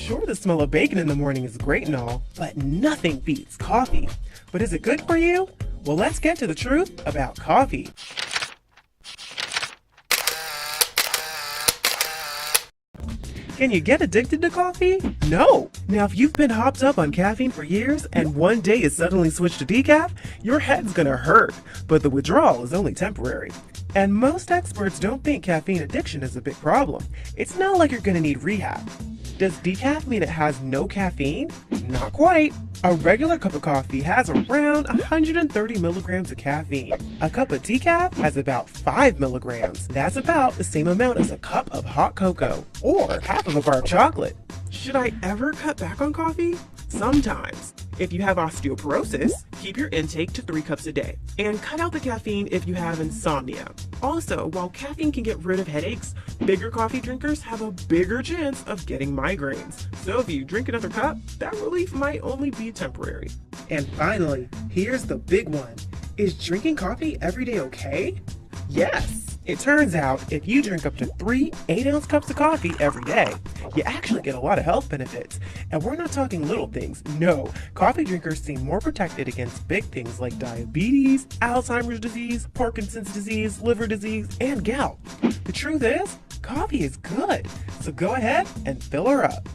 Sure, the smell of bacon in the morning is great and all, but nothing beats coffee. But is it good for you? Well, let's get to the truth about coffee. Can you get addicted to coffee? No! Now, if you've been hopped up on caffeine for years and one day you suddenly switch to decaf, your head's gonna hurt, but the withdrawal is only temporary. And most experts don't think caffeine addiction is a big problem. It's not like you're gonna need rehab. Does decaf mean it has no caffeine? Not quite. A regular cup of coffee has around 130 milligrams of caffeine. A cup of decaf has about 5 milligrams. That's about the same amount as a cup of hot cocoa, or half of a bar of chocolate. Should I ever cut back on coffee? Sometimes. If you have osteoporosis, keep your intake to 3 cups a day. And cut out the caffeine if you have insomnia. Also, while caffeine can get rid of headaches, bigger coffee drinkers have a bigger chance of getting migraines. So if you drink another cup, that relief might only be temporary. And finally, here's the big one. Is drinking coffee every day okay? Yes! It turns out if you drink up to 3 8-ounce cups of coffee every day, you actually get a lot of health benefits. And we're not talking little things. No, coffee drinkers seem more protected against big things like diabetes, Alzheimer's disease, Parkinson's disease, liver disease, and gout. The truth is, coffee is good. So go ahead and fill her up.